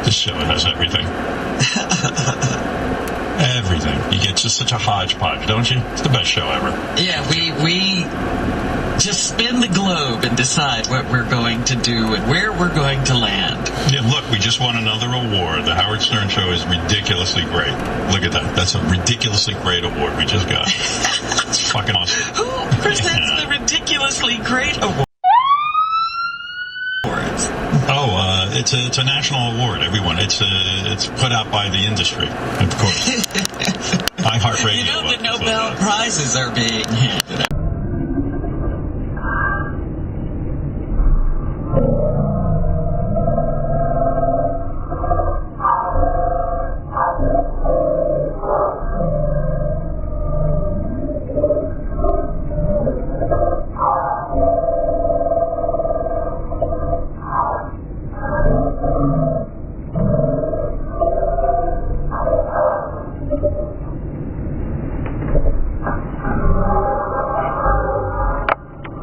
This show has everything. Everything. You get just such a hodgepodge, don't you? It's the best show ever. Yeah, we just spin the globe and decide what we're going to do and where we're going to land. Yeah, look, we just won another award. The Howard Stern Show is ridiculously great. Look at that. That's a ridiculously great award we just got. It's fucking awesome. Who presents the ridiculously great awards? Oh, it's a national award, everyone. It's put out by the industry, of course. iHeartRadio. You know the Nobel Prizes are being handed